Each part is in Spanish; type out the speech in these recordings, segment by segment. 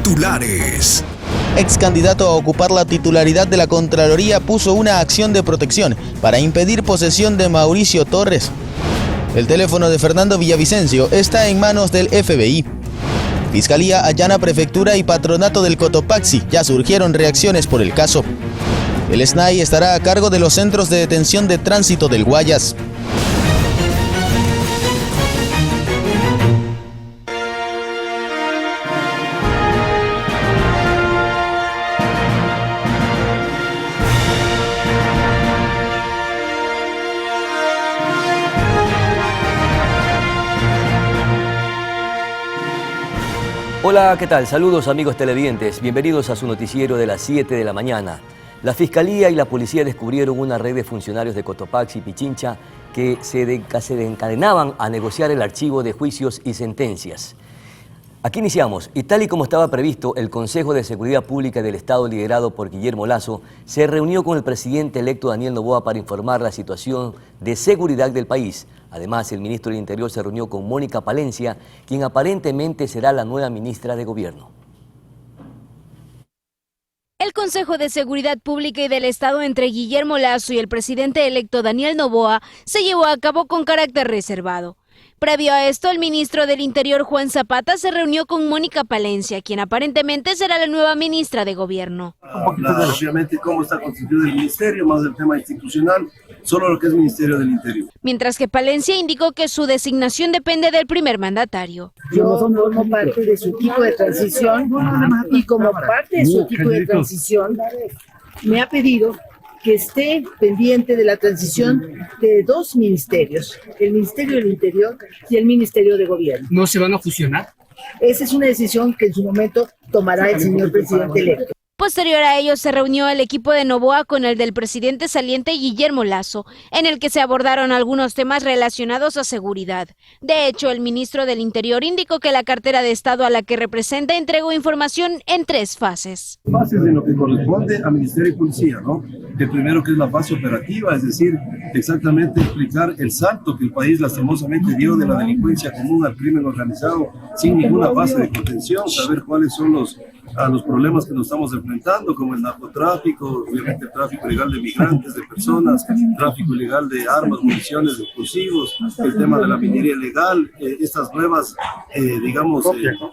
Titulares. Ex candidato a ocupar la titularidad de la Contraloría puso una acción de protección para impedir posesión de Mauricio Torres. El teléfono de Fernando Villavicencio está en manos del FBI. Fiscalía allana prefectura y patronato del Cotopaxi. Ya surgieron reacciones por el caso. El SNAI estará a cargo de los centros de detención de tránsito del Guayas. Hola, ¿qué tal? Saludos amigos televidentes, bienvenidos a su noticiero de las 7 de la mañana. La Fiscalía y la Policía descubrieron una red de funcionarios de Cotopaxi y Pichincha que se encadenaban a negociar el archivo de juicios y sentencias. Aquí iniciamos, y tal y como estaba previsto, el Consejo de Seguridad Pública del Estado, liderado por Guillermo Lasso, se reunió con el presidente electo Daniel Noboa para informar la situación de seguridad del país. Además, el ministro del Interior se reunió con Mónica Palencia, quien aparentemente será la nueva ministra de Gobierno. El Consejo de Seguridad Pública y del Estado entre Guillermo Lasso y el presidente electo Daniel Noboa se llevó a cabo con carácter reservado. Previo a esto, el ministro del Interior, Juan Zapata, se reunió con Mónica Palencia, quien aparentemente será la nueva ministra de Gobierno. Obviamente, cómo está constituido el ministerio, más el tema institucional, solo lo que es Ministerio del Interior. Mientras que Palencia indicó que su designación depende del primer mandatario. Yo formo parte de su equipo de transición y como parte de su equipo de transición me ha pedido que esté pendiente de la transición de dos ministerios, el Ministerio del Interior y el Ministerio de Gobierno. ¿No se van a fusionar? Esa es una decisión que en su momento tomará el señor presidente electo. Posterior a ello se reunió el equipo de Noboa con el del presidente saliente Guillermo Lasso, en el que se abordaron algunos temas relacionados a seguridad. De hecho, el ministro del Interior indicó que la cartera de Estado a la que representa entregó información en 3 fases. Fases de lo que corresponde a Ministerio y Policía, ¿no? El primero, que es la fase operativa, es decir, exactamente explicar el salto que el país lastimosamente dio de la delincuencia común al crimen organizado sin ninguna base de contención, saber cuáles son los problemas que nos estamos enfrentando, como el narcotráfico, obviamente el tráfico ilegal de migrantes, de personas, tráfico ilegal de armas, municiones, explosivos, el tema de la minería ilegal, estas nuevas,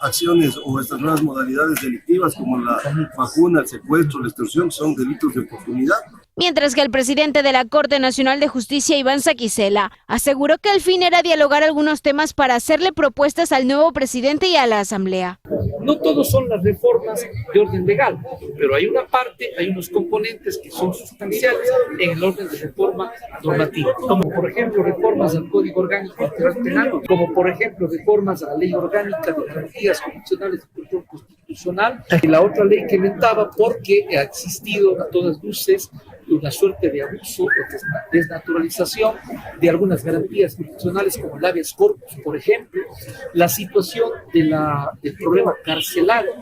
acciones o estas nuevas modalidades delictivas como la vacuna, el secuestro, la extorsión, son delitos de oportunidad. Mientras que el presidente de la Corte Nacional de Justicia, Iván Saquicela, aseguró que el fin era dialogar algunos temas para hacerle propuestas al nuevo presidente y a la Asamblea. No todos son las reformas de orden legal, pero hay una parte, hay unos componentes que son sustanciales en el orden de reforma normativa, como por ejemplo reformas al Código Orgánico Penal, como por ejemplo reformas a la Ley Orgánica de Garantías Constitucionales y Control Constitucional, y la otra ley que inventaba porque ha existido a todas luces una suerte de abuso o desnaturalización de algunas garantías constitucionales como el habeas corpus, por ejemplo, la situación del problema carcelario.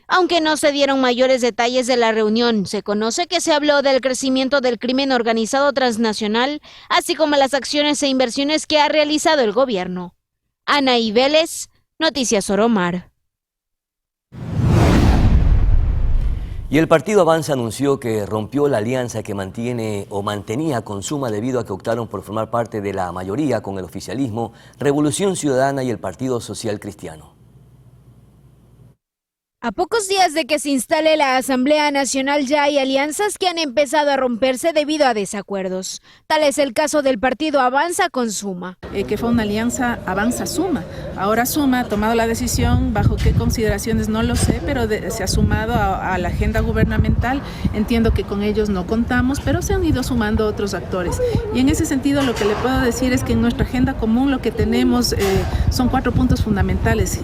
Aunque no se dieron mayores detalles de la reunión, se conoce que se habló del crecimiento del crimen organizado transnacional, así como las acciones e inversiones que ha realizado el gobierno. Anaí Vélez, Noticias Oromar. Y el partido Avanza anunció que rompió la alianza que mantenía con Suma debido a que optaron por formar parte de la mayoría con el oficialismo, Revolución Ciudadana y el Partido Social Cristiano. A pocos días de que se instale la Asamblea Nacional ya hay alianzas que han empezado a romperse debido a desacuerdos. Tal es el caso del partido Avanza con Suma. Que fue una alianza Avanza-Suma. Ahora Suma ha tomado la decisión, bajo qué consideraciones no lo sé, pero se ha sumado a la agenda gubernamental. Entiendo que con ellos no contamos, pero se han ido sumando otros actores. Y en ese sentido lo que le puedo decir es que en nuestra agenda común lo que tenemos son 4 puntos fundamentales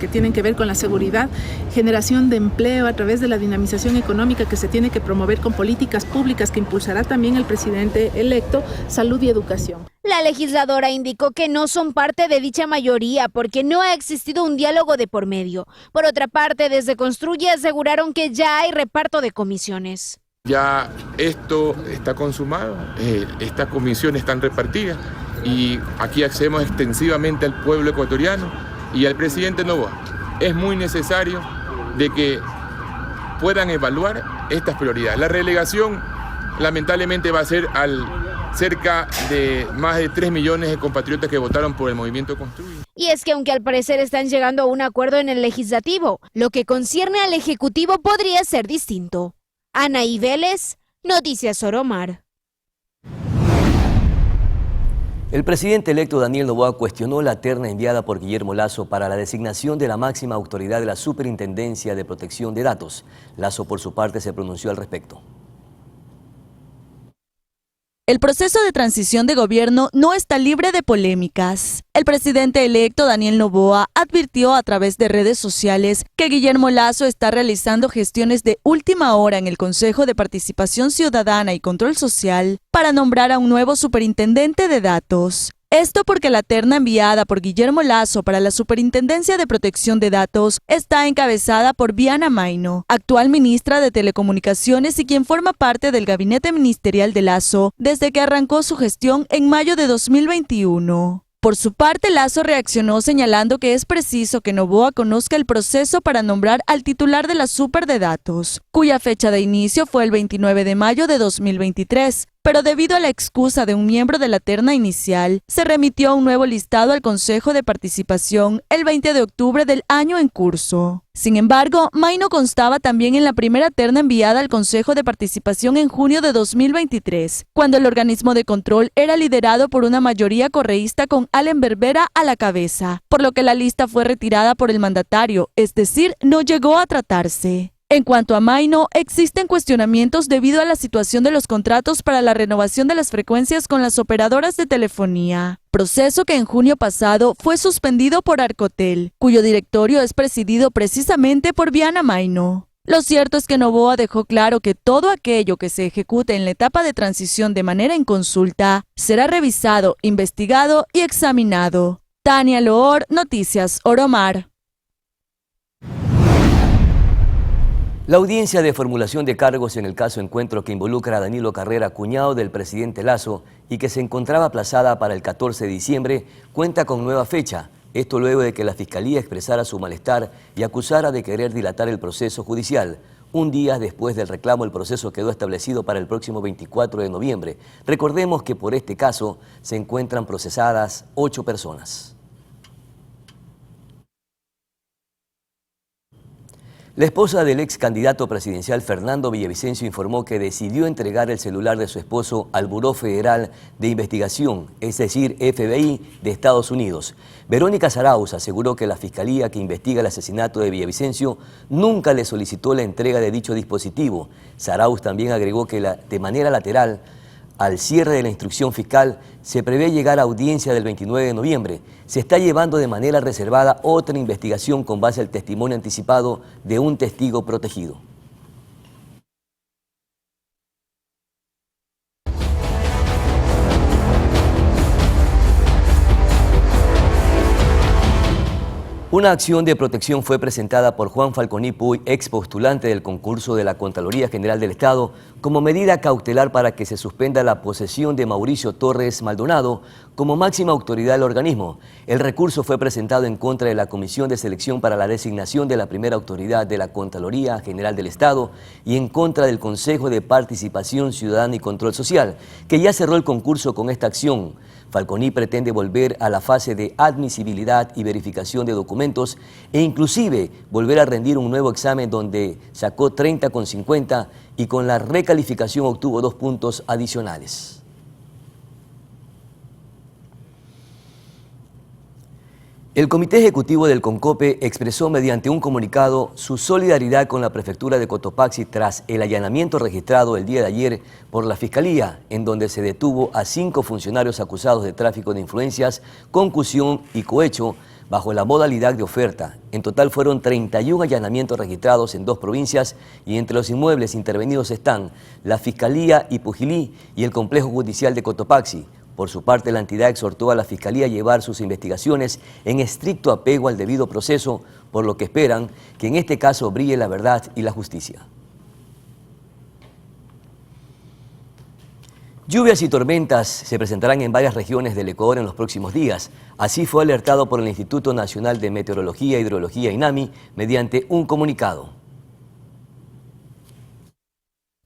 que tienen que ver con la seguridad, generación de empleo a través de la dinamización económica que se tiene que promover con políticas públicas que impulsará también el presidente electo, salud y educación. La legisladora indicó que no son parte de dicha mayoría porque no ha existido un diálogo de por medio. Por otra parte, desde Construye aseguraron que ya hay reparto de comisiones. Ya esto está consumado, estas comisiones están repartidas y aquí accedemos extensivamente al pueblo ecuatoriano y al presidente Noboa. Es muy necesario de que puedan evaluar estas prioridades. La relegación lamentablemente va a ser al cerca de más de 3 millones de compatriotas que votaron por el movimiento Construye. Y es que aunque al parecer están llegando a un acuerdo en el legislativo, lo que concierne al ejecutivo podría ser distinto. Anaí Vélez, Noticias Oromar. El presidente electo Daniel Noboa cuestionó la terna enviada por Guillermo Lasso para la designación de la máxima autoridad de la Superintendencia de Protección de Datos. Lasso, por su parte, se pronunció al respecto. El proceso de transición de gobierno no está libre de polémicas. El presidente electo Daniel Noboa advirtió a través de redes sociales que Guillermo Lasso está realizando gestiones de última hora en el Consejo de Participación Ciudadana y Control Social para nombrar a un nuevo superintendente de datos. Esto porque la terna enviada por Guillermo Lasso para la Superintendencia de Protección de Datos está encabezada por Viana Mayno, actual ministra de Telecomunicaciones y quien forma parte del gabinete ministerial de Lasso desde que arrancó su gestión en mayo de 2021. Por su parte, Lasso reaccionó señalando que es preciso que Noboa conozca el proceso para nombrar al titular de la Super de Datos, cuya fecha de inicio fue el 29 de mayo de 2023. Pero debido a la excusa de un miembro de la terna inicial, se remitió un nuevo listado al Consejo de Participación el 20 de octubre del año en curso. Sin embargo, Mayno constaba también en la primera terna enviada al Consejo de Participación en junio de 2023, cuando el organismo de control era liderado por una mayoría correísta con Allen Berbera a la cabeza, por lo que la lista fue retirada por el mandatario, es decir, no llegó a tratarse. En cuanto a Mayno, existen cuestionamientos debido a la situación de los contratos para la renovación de las frecuencias con las operadoras de telefonía, proceso que en junio pasado fue suspendido por Arcotel, cuyo directorio es presidido precisamente por Viana Mayno. Lo cierto es que Noboa dejó claro que todo aquello que se ejecute en la etapa de transición de manera inconsulta será revisado, investigado y examinado. Tania Loor, Noticias Oromar. La audiencia de formulación de cargos en el caso Encuentro que involucra a Danilo Carrera, cuñado del presidente Lasso, y que se encontraba aplazada para el 14 de diciembre, cuenta con nueva fecha. Esto luego de que la Fiscalía expresara su malestar y acusara de querer dilatar el proceso judicial. Un día después del reclamo, el proceso quedó establecido para el próximo 24 de noviembre. Recordemos que por este caso se encuentran procesadas 8 personas. La esposa del ex candidato presidencial Fernando Villavicencio informó que decidió entregar el celular de su esposo al Buró Federal de Investigación, es decir, FBI de Estados Unidos. Verónica Zarauz aseguró que la fiscalía que investiga el asesinato de Villavicencio nunca le solicitó la entrega de dicho dispositivo. Zarauz también agregó que de manera lateral, al cierre de la instrucción fiscal, se prevé llegar a audiencia del 29 de noviembre. Se está llevando de manera reservada otra investigación con base al testimonio anticipado de un testigo protegido. Una acción de protección fue presentada por Juan Falconi Puy, ex postulante del concurso de la Contraloría General del Estado, como medida cautelar para que se suspenda la posesión de Mauricio Torres Maldonado como máxima autoridad del organismo. El recurso fue presentado en contra de la Comisión de Selección para la designación de la primera autoridad de la Contraloría General del Estado y en contra del Consejo de Participación Ciudadana y Control Social, que ya cerró el concurso con esta acción. Falconi pretende volver a la fase de admisibilidad y verificación de documentos e inclusive volver a rendir un nuevo examen donde sacó 30,50 y con la recalificación obtuvo 2 puntos adicionales. El Comité Ejecutivo del CONCOPE expresó mediante un comunicado su solidaridad con la Prefectura de Cotopaxi tras el allanamiento registrado el día de ayer por la Fiscalía, en donde se detuvo a 5 funcionarios acusados de tráfico de influencias, concusión y cohecho bajo la modalidad de oferta. En total fueron 31 allanamientos registrados en 2 provincias y entre los inmuebles intervenidos están la Fiscalía Ipujilí y el Complejo Judicial de Cotopaxi. Por su parte, la entidad exhortó a la Fiscalía a llevar sus investigaciones en estricto apego al debido proceso, por lo que esperan que en este caso brille la verdad y la justicia. Lluvias y tormentas se presentarán en varias regiones del Ecuador en los próximos días. Así fue alertado por el Instituto Nacional de Meteorología e Hidrología, INAMI, mediante un comunicado.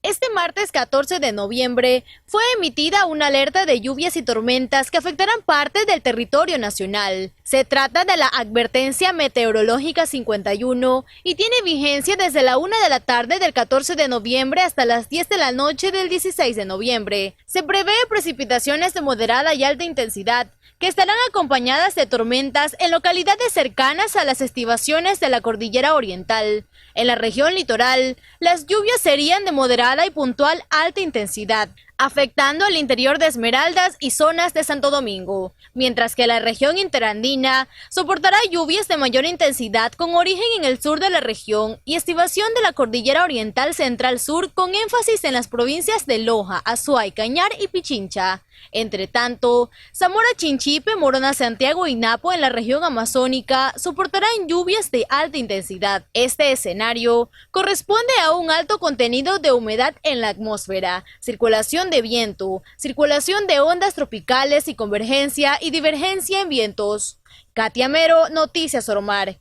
Este martes 14 de noviembre fue emitida una alerta de lluvias y tormentas que afectarán partes del territorio nacional. Se trata de la Advertencia Meteorológica 51 y tiene vigencia desde la 1 de la tarde del 14 de noviembre hasta las 10 de la noche del 16 de noviembre. Se prevé precipitaciones de moderada y alta intensidad, que estarán acompañadas de tormentas en localidades cercanas a las estribaciones de la Cordillera Oriental. En la región litoral, las lluvias serían de moderada y puntual alta intensidad, afectando el interior de Esmeraldas y zonas de Santo Domingo, mientras que la región interandina soportará lluvias de mayor intensidad con origen en el sur de la región y estribación de la Cordillera Oriental Central Sur, con énfasis en las provincias de Loja, Azuay, Cañar y Pichincha. Entre tanto, Zamora, Chinchipe, Morona, Santiago y Napo en la región amazónica soportarán lluvias de alta intensidad. Este escenario corresponde a un alto contenido de humedad en la atmósfera, circulación de viento, circulación de ondas tropicales y convergencia y divergencia en vientos. Katia Mero, Noticias Oromar.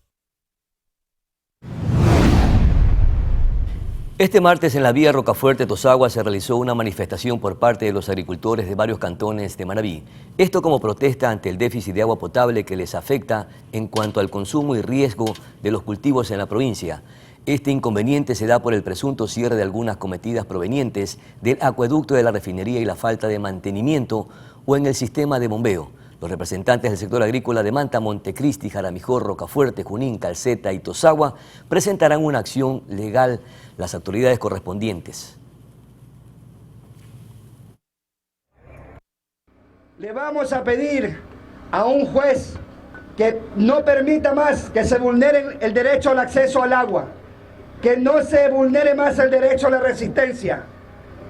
Este martes en la vía Rocafuerte-Tosagua se realizó una manifestación por parte de los agricultores de varios cantones de Manabí. Esto como protesta ante el déficit de agua potable que les afecta en cuanto al consumo y riesgo de los cultivos en la provincia. Este inconveniente se da por el presunto cierre de algunas cometidas provenientes del acueducto de la refinería y la falta de mantenimiento o en el sistema de bombeo. Los representantes del sector agrícola de Manta, Montecristi, Jaramijó, Rocafuerte, Junín, Calceta y Tosagua presentarán una acción legal las autoridades correspondientes. Le vamos a pedir a un juez que no permita más que se vulnere el derecho al acceso al agua, que no se vulnere más el derecho a la resistencia,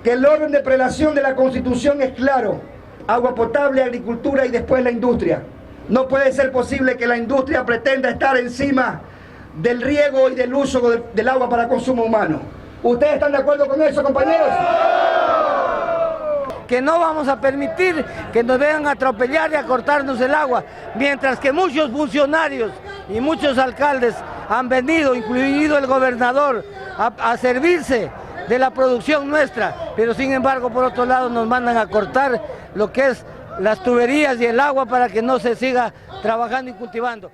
que el orden de prelación de la Constitución es claro: agua potable, agricultura y después la industria. No puede ser posible que la industria pretenda estar encima del riego y del uso del agua para consumo humano. ¿Ustedes están de acuerdo con eso, compañeros? Que no vamos a permitir que nos vengan a atropellar y a cortarnos el agua, mientras que muchos funcionarios y muchos alcaldes han venido, incluido el gobernador, a servirse de la producción nuestra, pero sin embargo por otro lado nos mandan a cortar lo que es las tuberías y el agua para que no se siga trabajando y cultivando.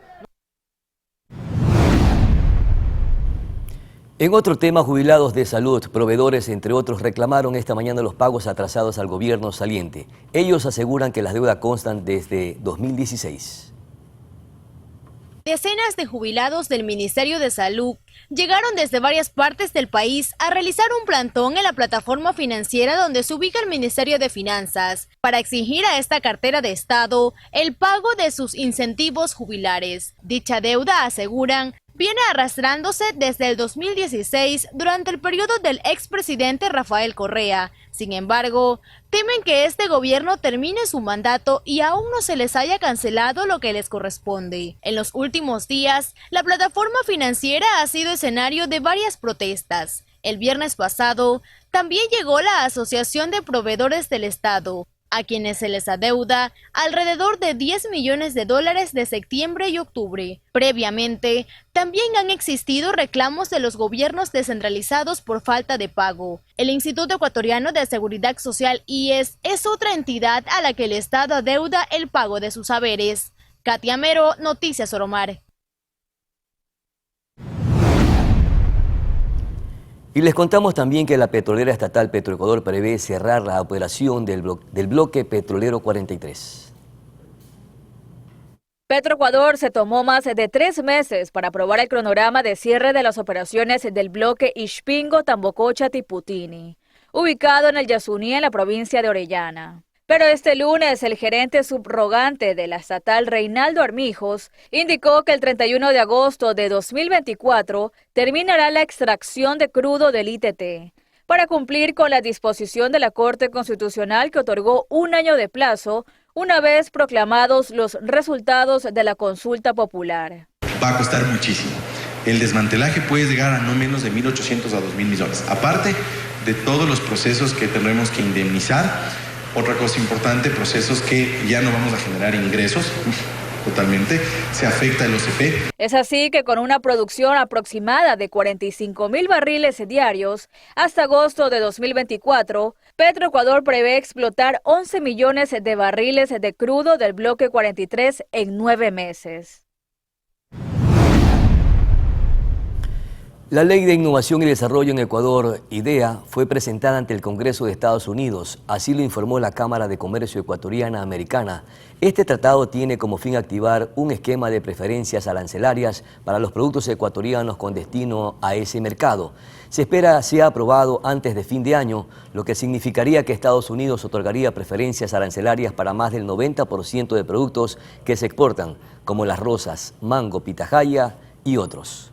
En otro tema, jubilados de salud, proveedores, entre otros, reclamaron esta mañana los pagos atrasados al gobierno saliente. Ellos aseguran que las deudas constan desde 2016. Decenas de jubilados del Ministerio de Salud llegaron desde varias partes del país a realizar un plantón en la plataforma financiera donde se ubica el Ministerio de Finanzas para exigir a esta cartera de Estado el pago de sus incentivos jubilares. Dicha deuda, aseguran, viene arrastrándose desde el 2016 durante el periodo del expresidente Rafael Correa. Sin embargo, temen que este gobierno termine su mandato y aún no se les haya cancelado lo que les corresponde. En los últimos días, la plataforma financiera ha sido escenario de varias protestas. El viernes pasado, también llegó la Asociación de Proveedores del Estado, a quienes se les adeuda alrededor de $10 millones de septiembre y octubre. Previamente, también han existido reclamos de los gobiernos descentralizados por falta de pago. El Instituto Ecuatoriano de Seguridad Social, IES, es otra entidad a la que el Estado adeuda el pago de sus haberes. Katia Mero, Noticias Oromar. Y les contamos también que la petrolera estatal Petroecuador prevé cerrar la operación del bloque petrolero 43. Petroecuador se tomó más de 3 meses para aprobar el cronograma de cierre de las operaciones del bloque Ixpingo-Tambococha-Tiputini, ubicado en el Yasuní, en la provincia de Orellana. Pero este lunes, el gerente subrogante de la estatal, Reinaldo Armijos, indicó que el 31 de agosto de 2024 terminará la extracción de crudo del ITT, para cumplir con la disposición de la Corte Constitucional que otorgó 1 año de plazo una vez proclamados los resultados de la consulta popular. Va a costar muchísimo. El desmantelaje puede llegar a no menos de 1.800 a 2.000 millones. Aparte de todos los procesos que tendremos que indemnizar Otra cosa importante, procesos que ya no vamos a generar ingresos. Totalmente, se afecta el OCP. Es así que con una producción aproximada de 45.000 barriles diarios hasta agosto de 2024, Petroecuador prevé explotar 11 millones de barriles de crudo del bloque 43 en 9 meses. La Ley de Innovación y Desarrollo en Ecuador, IDEA, fue presentada ante el Congreso de Estados Unidos. Así lo informó la Cámara de Comercio Ecuatoriana Americana. Este tratado tiene como fin activar un esquema de preferencias arancelarias para los productos ecuatorianos con destino a ese mercado. Se espera sea aprobado antes de fin de año, lo que significaría que Estados Unidos otorgaría preferencias arancelarias para más del 90% de productos que se exportan, como las rosas, mango, pitahaya y otros.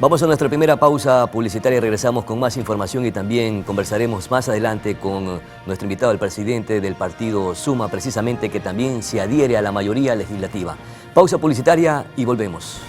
Vamos a nuestra primera pausa publicitaria y regresamos con más información y también conversaremos más adelante con nuestro invitado, el presidente del partido Suma, precisamente que también se adhiere a la mayoría legislativa. Pausa publicitaria y volvemos.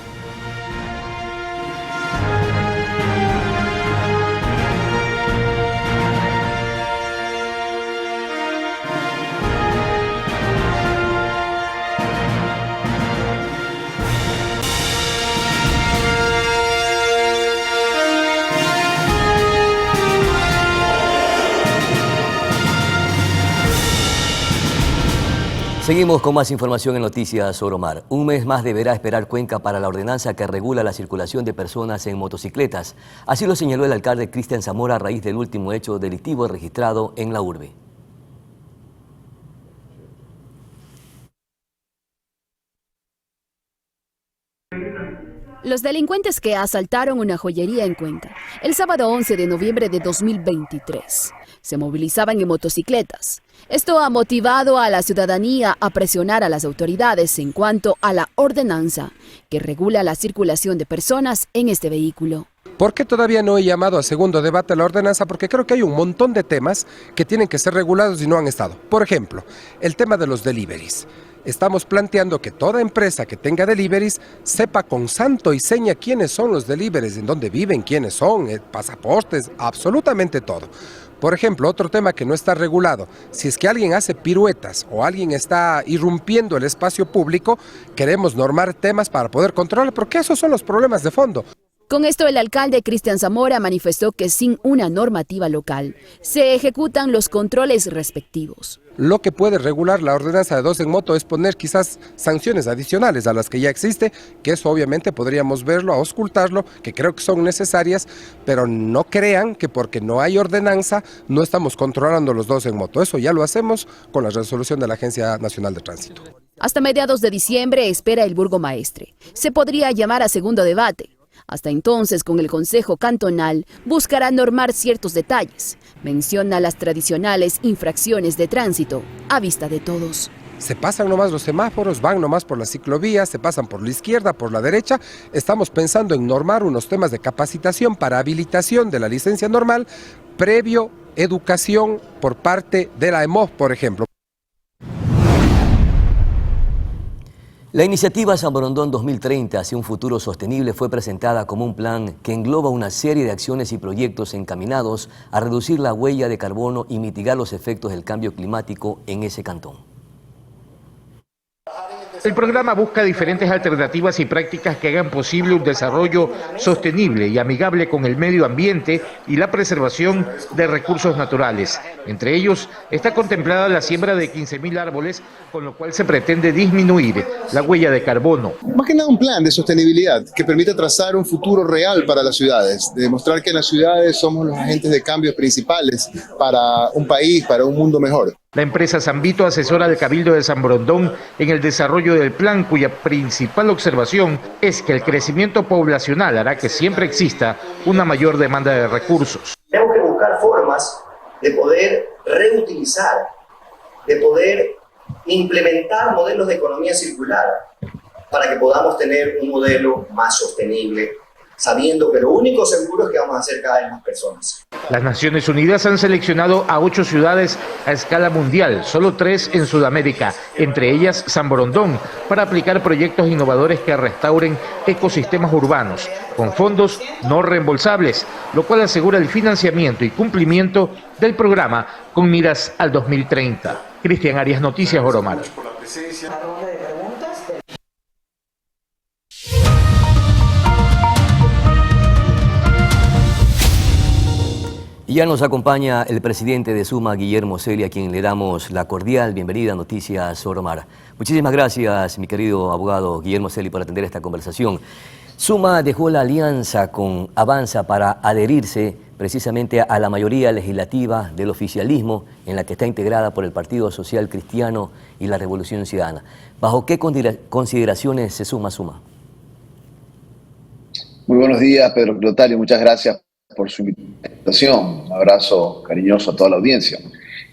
Seguimos con más información en Noticias Oromar. Un mes más deberá esperar Cuenca para la ordenanza que regula la circulación de personas en motocicletas. Así lo señaló el alcalde Cristian Zamora a raíz del último hecho delictivo registrado en la urbe. Los delincuentes que asaltaron una joyería en Cuenca el sábado 11 de noviembre de 2023 se movilizaban en motocicletas. Esto ha motivado a la ciudadanía a presionar a las autoridades en cuanto a la ordenanza que regula la circulación de personas en este vehículo. ¿Por qué todavía no he llamado a segundo debate la ordenanza? Porque creo que hay un montón de temas que tienen que ser regulados y no han estado. Por ejemplo, el tema de los deliveries. Estamos planteando que toda empresa que tenga deliveries sepa con santo y seña quiénes son los deliveries, en dónde viven, quiénes son, pasaportes, absolutamente todo. Por ejemplo, otro tema que no está regulado, si es que alguien hace piruetas o alguien está irrumpiendo el espacio público, queremos normar temas para poder controlar, porque esos son los problemas de fondo. Con esto, el alcalde Cristian Zamora manifestó que sin una normativa local se ejecutan los controles respectivos. Lo que puede regular la ordenanza de 2 en moto es poner quizás sanciones adicionales a las que ya existe, que eso obviamente podríamos verlo, auscultarlo, que creo que son necesarias, pero no crean que porque no hay ordenanza no estamos controlando los 2 en moto. Eso ya lo hacemos con la resolución de la Agencia Nacional de Tránsito. Hasta mediados de diciembre espera el burgomaestre. Se podría llamar a segundo debate. Hasta entonces, con el Consejo Cantonal, buscará normar ciertos detalles. Menciona las tradicionales infracciones de tránsito a vista de todos. Se pasan nomás los semáforos, van nomás por las ciclovías, se pasan por la izquierda, por la derecha. Estamos pensando en normar unos temas de capacitación para habilitación de la licencia normal, previo educación por parte de la EMOF, por ejemplo. La iniciativa San Borondón 2030 hacia un futuro sostenible fue presentada como un plan que engloba una serie de acciones y proyectos encaminados a reducir la huella de carbono y mitigar los efectos del cambio climático en ese cantón. El programa busca diferentes alternativas y prácticas que hagan posible un desarrollo sostenible y amigable con el medio ambiente y la preservación de recursos naturales. Entre ellos está contemplada la siembra de 15.000 árboles, con lo cual se pretende disminuir la huella de carbono. Más que nada un plan de sostenibilidad que permita trazar un futuro real para las ciudades, de demostrar que las ciudades somos los agentes de cambios principales para un país, para un mundo mejor. La empresa Sambito asesora al Cabildo de San Borondón en el desarrollo del plan, cuya principal observación es que el crecimiento poblacional hará que siempre exista una mayor demanda de recursos. Tenemos que buscar formas de poder reutilizar, de poder implementar modelos de economía circular para que podamos tener un modelo más sostenible sabiendo que lo único seguro es que vamos a ser cada vez más personas. Las Naciones Unidas han seleccionado a 8 ciudades a escala mundial, solo 3 en Sudamérica, entre ellas San Borondón, para aplicar proyectos innovadores que restauren ecosistemas urbanos, con fondos no reembolsables, lo cual asegura el financiamiento y cumplimiento del programa con miras al 2030. Cristian Arias, Noticias Oromar. Y ya nos acompaña el presidente de Suma, Guillermo Celi, a quien le damos la cordial bienvenida a Noticias Oromar. Muchísimas gracias, mi querido abogado Guillermo Celi, por atender esta conversación. Suma dejó la alianza con Avanza para adherirse precisamente a la mayoría legislativa del oficialismo, en la que está integrada por el Partido Social Cristiano y la Revolución Ciudadana. ¿Bajo qué consideraciones se suma Suma? Muy buenos días, Pedro Clotario. Muchas gracias por su invitación. Un abrazo cariñoso a toda la audiencia.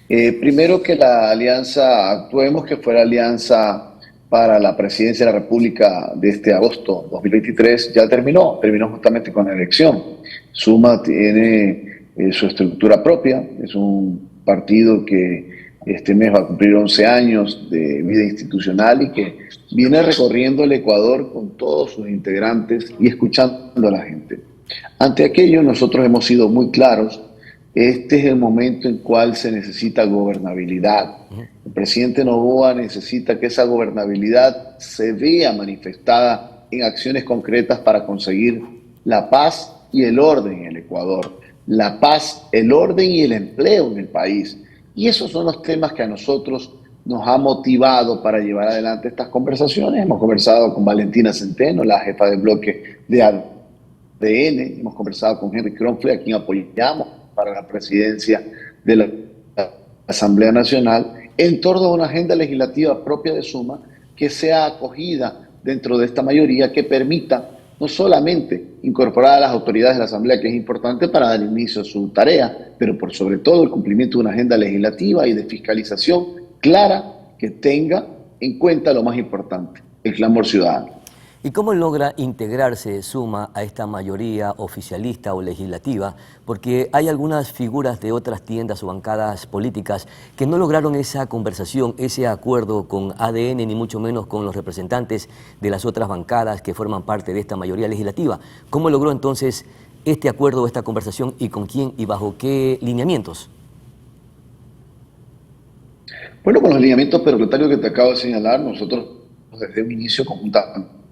Primero, que la alianza Actuemos, que fue la alianza para la presidencia de la República de este agosto 2023, ya terminó justamente con la elección. Suma tiene su estructura propia, es un partido que este mes va a cumplir 11 años de vida institucional y que viene recorriendo el Ecuador con todos sus integrantes y escuchando a la gente. Ante aquello, nosotros hemos sido muy claros. Este es el momento en cual se necesita gobernabilidad. El presidente Noboa necesita que esa gobernabilidad se vea manifestada en acciones concretas para conseguir la paz y el orden en el Ecuador. La paz, el orden y el empleo en el país. Y esos son los temas que a nosotros nos ha motivado para llevar adelante estas conversaciones. Hemos conversado con Valentina Centeno, la jefa de bloque de ADN. Hemos conversado con Henry Kronfle, a quien apoyamos para la presidencia de la Asamblea Nacional, en torno a una agenda legislativa propia de Suma que sea acogida dentro de esta mayoría, que permita no solamente incorporar a las autoridades de la Asamblea, que es importante para dar inicio a su tarea, pero por sobre todo el cumplimiento de una agenda legislativa y de fiscalización clara que tenga en cuenta lo más importante, el clamor ciudadano. ¿Y cómo logra integrarse Suma a esta mayoría oficialista o legislativa? Porque hay algunas figuras de otras tiendas o bancadas políticas que no lograron esa conversación, ese acuerdo con ADN, ni mucho menos con los representantes de las otras bancadas que forman parte de esta mayoría legislativa. ¿Cómo logró entonces este acuerdo, esta conversación, y con quién y bajo qué lineamientos? Bueno, con los lineamientos prioritarios que te acabo de señalar, nosotros desde un inicio conjuntamente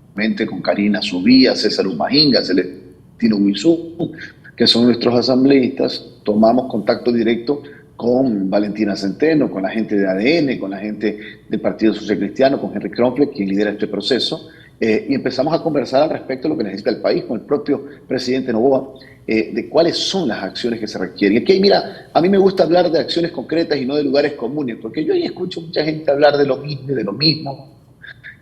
con Karina Subía, César Umajinga, Celestino Huizú, que son nuestros asambleístas, tomamos contacto directo con Valentina Centeno, con la gente de ADN, con la gente del Partido Social Cristiano, con Henry Kronfle, quien lidera este proceso, y empezamos a conversar al respecto de lo que necesita el país, con el propio presidente Noboa, de cuáles son las acciones que se requieren. Y aquí, mira, a mí me gusta hablar de acciones concretas y no de lugares comunes, porque yo ahí escucho mucha gente hablar de lo mismo y de lo mismo,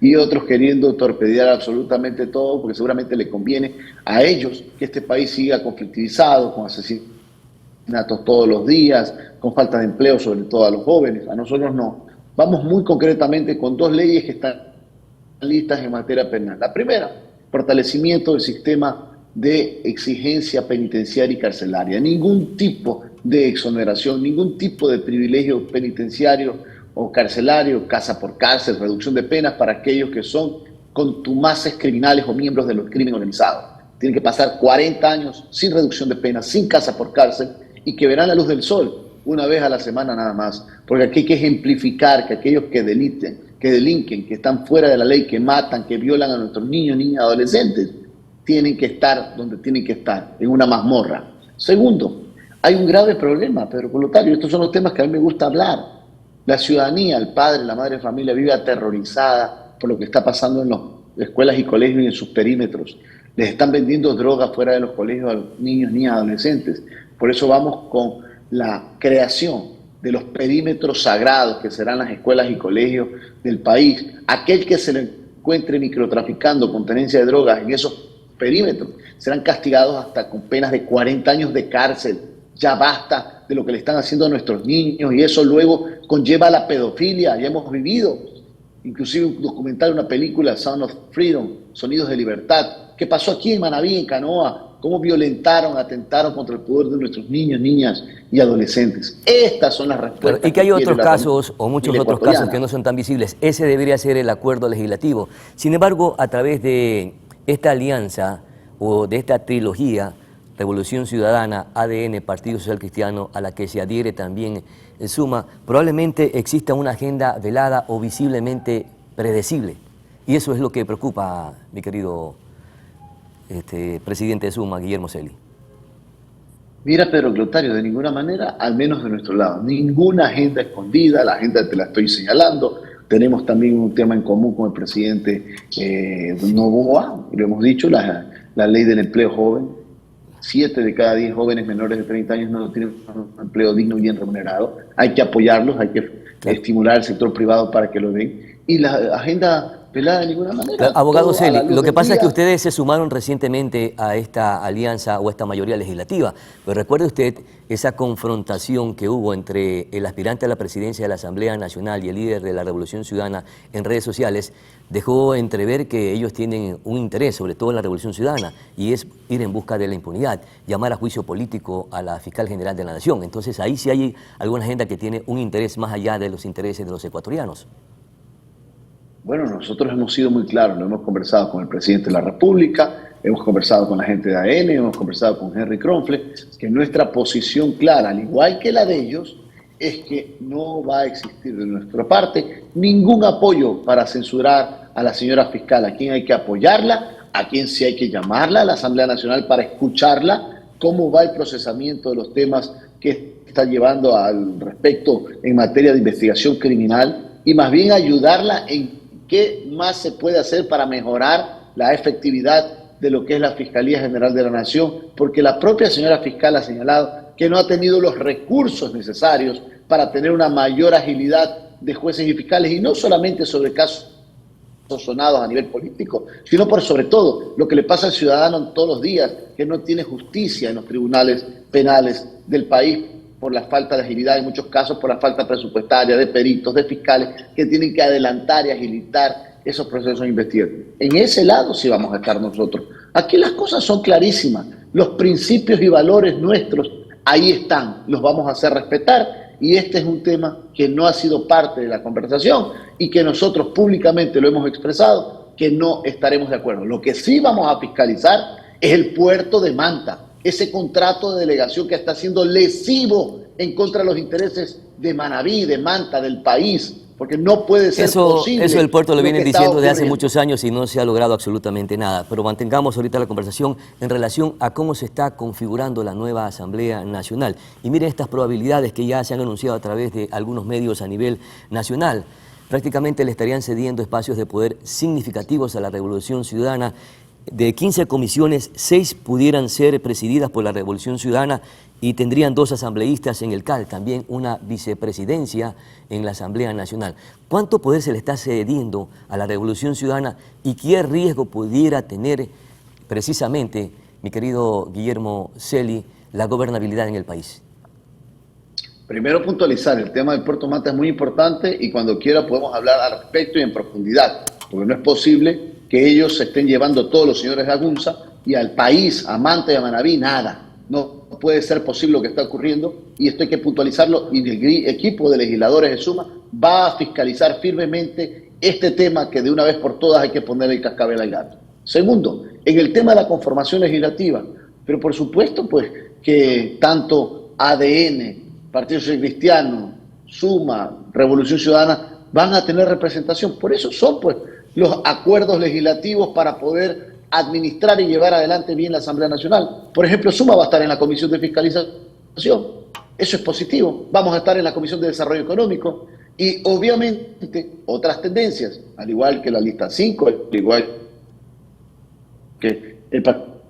y otros queriendo torpedear absolutamente todo, porque seguramente le conviene a ellos que este país siga conflictivizado, con asesinatos todos los días, con falta de empleo, sobre todo a los jóvenes. A nosotros no. Vamos muy concretamente con 2 leyes que están listas en materia penal. La primera, fortalecimiento del sistema de exigencia penitenciaria y carcelaria. Ningún tipo de exoneración, ningún tipo de privilegio penitenciario o carcelario, casa por cárcel, reducción de penas para aquellos que son contumaces criminales o miembros de los crímenes organizados. Tienen que pasar 40 años sin reducción de penas, sin casa por cárcel, y que verán la luz del sol una vez a la semana nada más. Porque aquí hay que ejemplificar que aquellos que delinquen, que están fuera de la ley, que matan, que violan a nuestros niños, niñas, adolescentes, tienen que estar donde tienen que estar, en una mazmorra. Segundo, hay un grave problema, Pedro Colotario, estos son los temas que a mí me gusta hablar. La ciudadanía, el padre, la madre de familia vive aterrorizada por lo que está pasando en las escuelas y colegios y en sus perímetros. Les están vendiendo drogas fuera de los colegios a los niños, niñas, adolescentes. Por eso vamos con la creación de los perímetros sagrados que serán las escuelas y colegios del país. Aquel que se le encuentre microtraficando con tenencia de drogas en esos perímetros serán castigados hasta con penas de 40 años de cárcel. Ya basta de lo que le están haciendo a nuestros niños, y eso luego conlleva la pedofilia. Ya hemos vivido inclusive un documental, una película, Sound of Freedom, Sonidos de Libertad, que pasó aquí en Manabí, en Canoa, cómo violentaron, atentaron contra el poder de nuestros niños, niñas y adolescentes. Estas son las respuestas. Y que hay otros casos, o familia muchos otros casos que no son tan visibles. Ese debería ser el acuerdo legislativo. Sin embargo, a través de esta alianza o de esta trilogía, Revolución Ciudadana, ADN, Partido Social Cristiano, a la que se adhiere también Suma, probablemente exista una agenda velada o visiblemente predecible. Y eso es lo que preocupa, mi querido presidente de Suma, Guillermo Celi. Mira, Pedro Clotario, de ninguna manera, al menos de nuestro lado, ninguna agenda escondida, la agenda te la estoy señalando. Tenemos también un tema en común con el presidente Noboa, lo hemos dicho, la ley del empleo joven. 7 de cada 10 jóvenes menores de 30 años no tienen un empleo digno y bien remunerado. Hay que apoyarlos, hay que estimular al sector privado para que lo den. Y la agenda pelada de ninguna manera. Abogado Celi, lo que pasa es que ustedes se sumaron recientemente a esta alianza o esta mayoría legislativa, pero recuerde usted esa confrontación que hubo entre el aspirante a la presidencia de la Asamblea Nacional y el líder de la Revolución Ciudadana en redes sociales, dejó entrever que ellos tienen un interés, sobre todo en la Revolución Ciudadana, y es ir en busca de la impunidad, llamar a juicio político a la fiscal general de la Nación. Entonces ahí sí hay alguna agenda que tiene un interés más allá de los intereses de los ecuatorianos. Bueno, nosotros hemos sido muy claros, lo hemos conversado con el presidente de la República, hemos conversado con la gente de ADN, hemos conversado con Henry Kronfle, que nuestra posición clara, al igual que la de ellos, es que no va a existir de nuestra parte ningún apoyo para censurar a la señora fiscal, a quien hay que apoyarla, a quien sí hay que llamarla a la Asamblea Nacional para escucharla, cómo va el procesamiento de los temas que está llevando al respecto en materia de investigación criminal y más bien ayudarla en qué más se puede hacer para mejorar la efectividad de lo que es la Fiscalía General de la Nación, porque la propia señora fiscal ha señalado que no ha tenido los recursos necesarios para tener una mayor agilidad de jueces y fiscales, y no solamente sobre casos sonados a nivel político, sino por sobre todo lo que le pasa al ciudadano todos los días, que no tiene justicia en los tribunales penales del país por la falta de agilidad, en muchos casos por la falta presupuestaria de peritos, de fiscales, que tienen que adelantar y agilitar esos procesos investigativos. En ese lado sí vamos a estar nosotros. Aquí las cosas son clarísimas, los principios y valores nuestros ahí están, los vamos a hacer respetar, y este es un tema que no ha sido parte de la conversación y que nosotros públicamente lo hemos expresado, que no estaremos de acuerdo. Lo que sí vamos a fiscalizar es el puerto de Manta, ese contrato de delegación que está siendo lesivo en contra de los intereses de Manabí, de Manta, del país, porque no puede ser posible. Eso el puerto lo vienen diciendo desde hace muchos años y no se ha logrado absolutamente nada. Pero mantengamos ahorita la conversación en relación a cómo se está configurando la nueva Asamblea Nacional. Y miren estas probabilidades que ya se han anunciado a través de algunos medios a nivel nacional. Prácticamente le estarían cediendo espacios de poder significativos a la Revolución Ciudadana. De 15 comisiones, 6 pudieran ser presididas por la Revolución Ciudadana y tendrían 2 asambleístas en el CAL, también una vicepresidencia en la Asamblea Nacional. ¿Cuánto poder se le está cediendo a la Revolución Ciudadana y qué riesgo pudiera tener precisamente, mi querido Guillermo Celi, la gobernabilidad en el país? Primero puntualizar, el tema del Puerto Manta es muy importante y cuando quiera podemos hablar al respecto y en profundidad, porque no es posible que ellos se estén llevando todos los señores de Agunza y al país, a Manta y a Manabí, nada. No puede ser posible lo que está ocurriendo y esto hay que puntualizarlo y el equipo de legisladores de Suma va a fiscalizar firmemente este tema que de una vez por todas hay que poner el cascabel al gato. Segundo, en el tema de la conformación legislativa, pero por supuesto pues que tanto ADN, Partido Social Cristiano, Suma, Revolución Ciudadana van a tener representación. Por eso son pues los acuerdos legislativos para poder administrar y llevar adelante bien la Asamblea Nacional. Por ejemplo, Suma va a estar en la Comisión de Fiscalización. Eso es positivo. Vamos a estar en la Comisión de Desarrollo Económico y obviamente otras tendencias, al igual que la lista 5, al igual que el Partido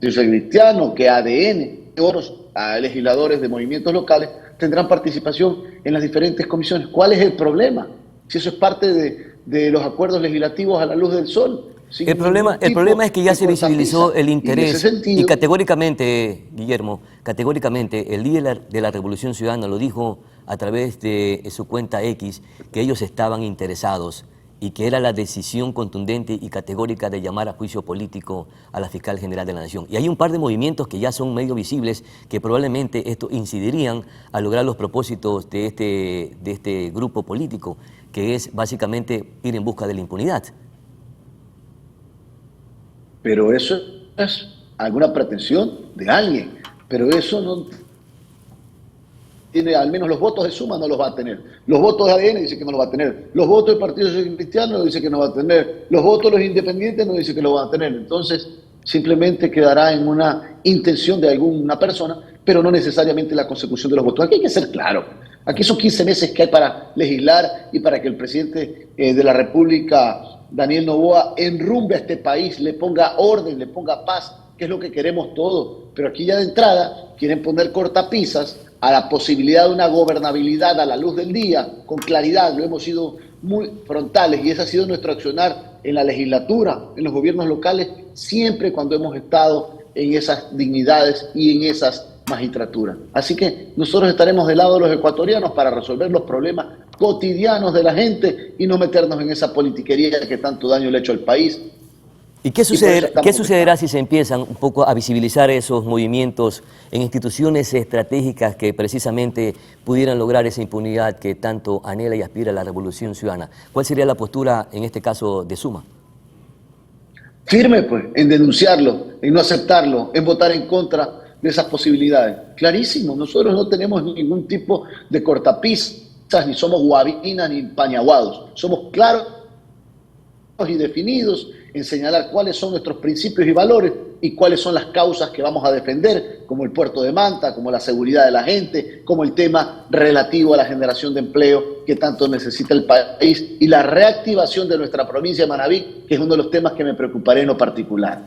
Social Cristiano, que ADN, otros legisladores de movimientos locales tendrán participación en las diferentes comisiones. ¿Cuál es el problema? Si eso es parte de los acuerdos legislativos a la luz del sol. El problema es que ya se visibilizó el interés y categóricamente, Guillermo, categóricamente el líder de la Revolución Ciudadana lo dijo a través de su cuenta X, que ellos estaban interesados y que era la decisión contundente y categórica de llamar a juicio político a la fiscal general de la Nación. Y hay un par de movimientos que ya son medio visibles que probablemente esto incidirían a lograr los propósitos de este grupo político, que es básicamente ir en busca de la impunidad. Pero eso es alguna pretensión de alguien, pero eso no tiene, al menos los votos de Suma no los va a tener. Los votos de ADN dice que no los va a tener. Los votos del Partido Social Cristiano dice que no va a tener. Los votos de los independientes no dice que lo van a tener. Entonces, simplemente quedará en una intención de alguna persona, pero no necesariamente la consecución de los votos. Aquí hay que ser claro. Aquí son 15 meses que hay para legislar y para que el presidente de la República, Daniel Noboa, enrumbe a este país, le ponga orden, le ponga paz, que es lo que queremos todos. Pero aquí ya de entrada quieren poner cortapisas a la posibilidad de una gobernabilidad a la luz del día, con claridad. Lo hemos sido muy frontales y ese ha sido nuestro accionar en la legislatura, en los gobiernos locales, siempre cuando hemos estado en esas dignidades y en esas magistraturas. Así que nosotros estaremos del lado de los ecuatorianos para resolver los problemas cotidianos de la gente y no meternos en esa politiquería que tanto daño le ha hecho al país. ¿Y qué sucederá si se empiezan un poco a visibilizar esos movimientos en instituciones estratégicas que precisamente pudieran lograr esa impunidad que tanto anhela y aspira la Revolución Ciudadana? ¿Cuál sería la postura, en este caso, de Suma? Firme, pues, en denunciarlo, en no aceptarlo, en votar en contra de esas posibilidades. Clarísimo, nosotros no tenemos ningún tipo de cortapisas, ni somos guabinas ni pañaguados. Somos claros y definidos en señalar cuáles son nuestros principios y valores y cuáles son las causas que vamos a defender, como el puerto de Manta, como la seguridad de la gente, como el tema relativo a la generación de empleo que tanto necesita el país y la reactivación de nuestra provincia de Manabí, que es uno de los temas que me preocuparé en lo particular.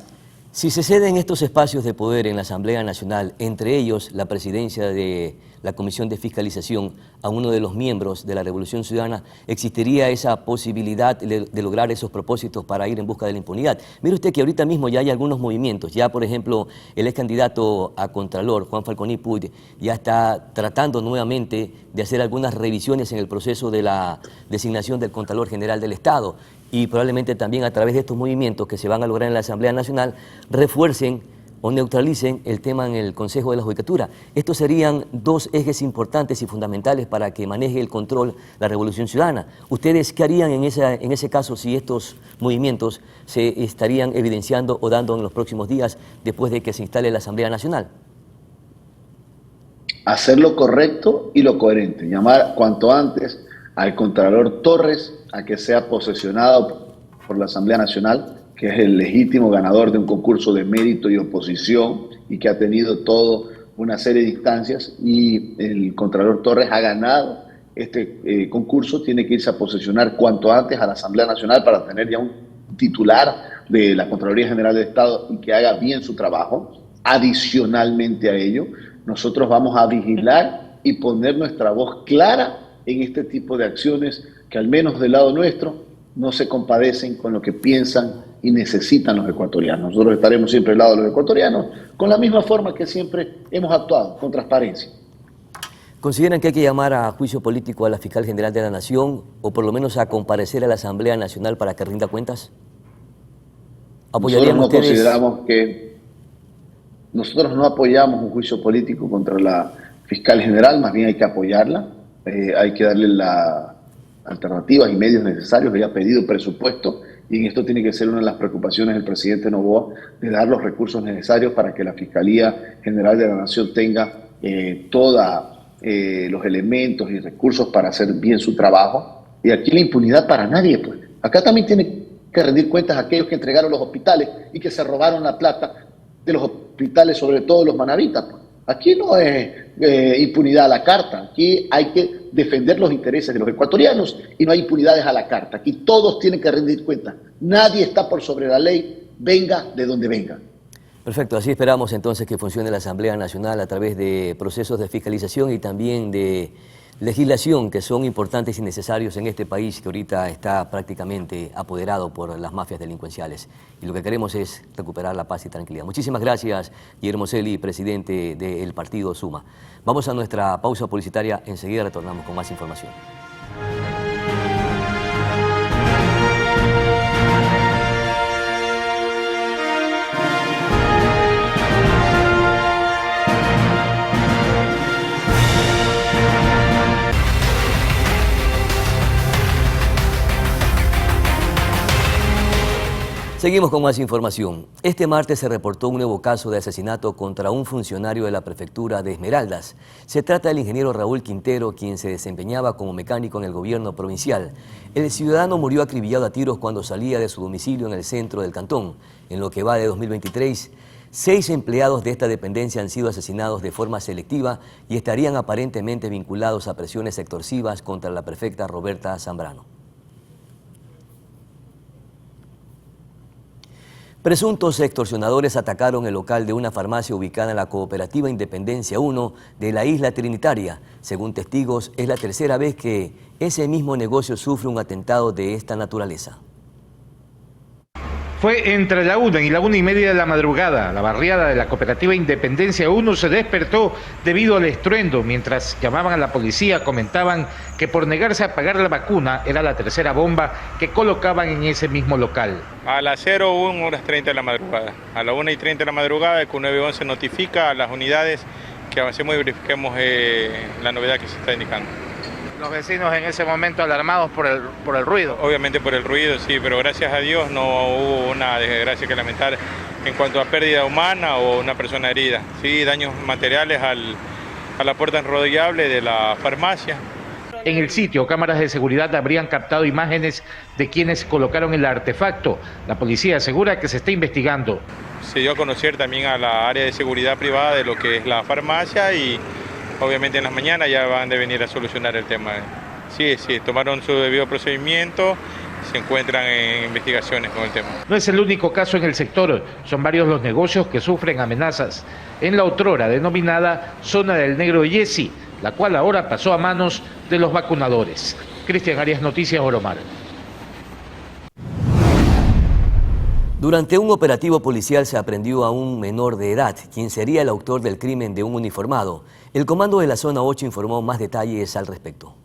Si se ceden estos espacios de poder en la Asamblea Nacional, entre ellos la presidencia de la Comisión de Fiscalización, a uno de los miembros de la Revolución Ciudadana, existiría esa posibilidad de lograr esos propósitos para ir en busca de la impunidad. Mire usted que ahorita mismo ya hay algunos movimientos. Ya, por ejemplo, el ex candidato a Contralor, Juan Falconi Puig, ya está tratando nuevamente de hacer algunas revisiones en el proceso de la designación del Contralor General del Estado. Y probablemente también a través de estos movimientos que se van a lograr en la Asamblea Nacional, refuercen o neutralicen el tema en el Consejo de la Judicatura. Estos serían dos ejes importantes y fundamentales para que maneje el control la Revolución Ciudadana. ¿Ustedes qué harían en ese caso si estos movimientos se estarían evidenciando o dando en los próximos días después de que se instale la Asamblea Nacional? Hacer lo correcto y lo coherente. Llamar cuanto antes al Contralor Torres a que sea posesionado por la Asamblea Nacional, que es el legítimo ganador de un concurso de mérito y oposición y que ha tenido toda una serie de instancias, y el Contralor Torres ha ganado este concurso, tiene que irse a posesionar cuanto antes a la Asamblea Nacional para tener ya un titular de la Contraloría General del Estado y que haga bien su trabajo. Adicionalmente a ello, nosotros vamos a vigilar y poner nuestra voz clara en este tipo de acciones que al menos del lado nuestro no se compadecen con lo que piensan y necesitan los ecuatorianos. Nosotros estaremos siempre al lado de los ecuatorianos con la misma forma que siempre hemos actuado, con transparencia. ¿Consideran que hay que llamar a juicio político a la Fiscal General de la Nación o por lo menos a comparecer a la Asamblea Nacional para que rinda cuentas? Nosotros no consideramos que... Nosotros no apoyamos un juicio político contra la Fiscal General, más bien hay que apoyarla. Hay que darle las alternativas y medios necesarios. Ella ha pedido presupuesto y en esto tiene que ser una de las preocupaciones del presidente Noboa, de dar los recursos necesarios para que la Fiscalía General de la Nación tenga todos los elementos y recursos para hacer bien su trabajo. Y aquí la impunidad para nadie, pues. Acá también tiene que rendir cuentas a aquellos que entregaron los hospitales y que se robaron la plata de los hospitales, sobre todo los manavitas, pues. Aquí no es impunidad a la carta, aquí hay que defender los intereses de los ecuatorianos y no hay impunidades a la carta. Aquí todos tienen que rendir cuentas, nadie está por sobre la ley, venga de donde venga. Perfecto, así esperamos entonces que funcione la Asamblea Nacional a través de procesos de fiscalización y también de legislación que son importantes y necesarios en este país que ahorita está prácticamente apoderado por las mafias delincuenciales. Y lo que queremos es recuperar la paz y tranquilidad. Muchísimas gracias, Guillermo Celi, presidente del partido Suma. Vamos a nuestra pausa publicitaria, enseguida retornamos con más información. Seguimos con más información. Este martes se reportó un nuevo caso de asesinato contra un funcionario de la prefectura de Esmeraldas. Se trata del ingeniero Raúl Quintero, quien se desempeñaba como mecánico en el gobierno provincial. El ciudadano murió acribillado a tiros cuando salía de su domicilio en el centro del cantón. En lo que va de 2023, 6 empleados de esta dependencia han sido asesinados de forma selectiva y estarían aparentemente vinculados a presiones extorsivas contra la prefecta Roberta Zambrano. Presuntos extorsionadores atacaron el local de una farmacia ubicada en la Cooperativa Independencia 1 de la Isla Trinitaria. Según testigos, es la tercera vez que ese mismo negocio sufre un atentado de esta naturaleza. Fue entre la 1 y la 1:30 de la madrugada. La barriada de la Cooperativa Independencia 1 se despertó debido al estruendo. Mientras llamaban a la policía, comentaban que por negarse a pagar la vacuna era la tercera bomba que colocaban en ese mismo local. A las 01:30 de la madrugada. A las 1:30 de la madrugada, el Q911 notifica a las unidades que avancemos y verifiquemos la novedad que se está indicando. Los vecinos en ese momento alarmados por el ruido. Obviamente por el ruido, sí, pero gracias a Dios no hubo una desgracia que lamentar en cuanto a pérdida humana o una persona herida. Sí, daños materiales a la puerta enrodillable de la farmacia. En el sitio, cámaras de seguridad habrían captado imágenes de quienes colocaron el artefacto. La policía asegura que se está investigando. Se dio a conocer también a la área de seguridad privada de lo que es la farmacia y obviamente en las mañanas ya van a venir a solucionar el tema. Sí, tomaron su debido procedimiento, se encuentran en investigaciones con el tema. No es el único caso en el sector, son varios los negocios que sufren amenazas. En la otrora denominada Zona del Negro Yesi, la cual ahora pasó a manos de los vacunadores. Cristian Arias, Noticias Oromar. Durante un operativo policial se aprendió a un menor de edad, quien sería el autor del crimen de un uniformado. El comando de la Zona 8 informó más detalles al respecto.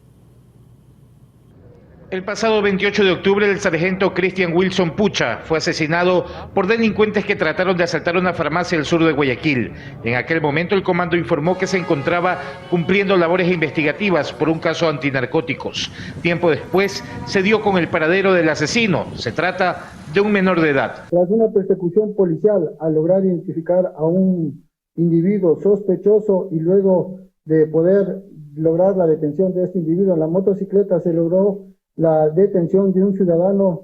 El pasado 28 de octubre, el sargento Cristian Wilson Pucha fue asesinado por delincuentes que trataron de asaltar una farmacia al sur de Guayaquil. En aquel momento, el comando informó que se encontraba cumpliendo labores investigativas por un caso antinarcóticos. Tiempo después, se dio con el paradero del asesino. Se trata de un menor de edad. Tras una persecución policial, al lograr identificar a un individuo sospechoso y luego de poder lograr la detención de este individuo en la motocicleta, se logró la detención de un ciudadano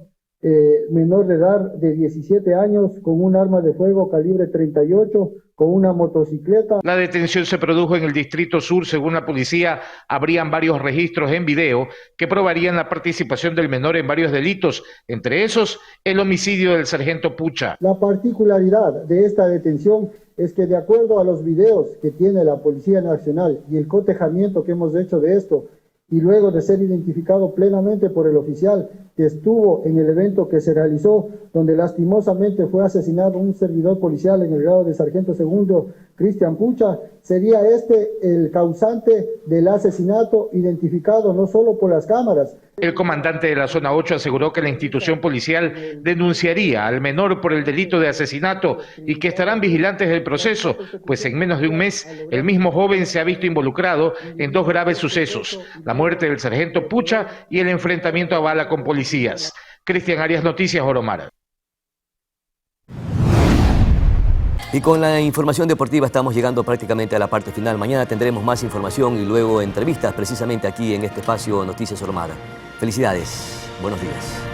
menor de edad de 17 años con un arma de fuego calibre 38, con una motocicleta. La detención se produjo en el Distrito Sur. Según la policía, habrían varios registros en video que probarían la participación del menor en varios delitos, entre esos el homicidio del sargento Pucha. La particularidad de esta detención es que de acuerdo a los videos que tiene la Policía Nacional y el cotejamiento que hemos hecho de esto, y luego de ser identificado plenamente por el oficial que estuvo en el evento que se realizó, donde lastimosamente fue asesinado un servidor policial en el grado de sargento segundo, Cristian Pucha, sería este el causante del asesinato, identificado no solo por las cámaras. El comandante de la Zona 8 aseguró que la institución policial denunciaría al menor por el delito de asesinato y que estarán vigilantes del proceso, pues en menos de un mes el mismo joven se ha visto involucrado en 2 graves sucesos: la muerte del sargento Pucha y el enfrentamiento a bala con policías. Cristian Arias, Noticias Oromar. Y con la información deportiva estamos llegando prácticamente a la parte final. Mañana tendremos más información y luego entrevistas precisamente aquí en este espacio Noticias Oromar. Felicidades, buenos días.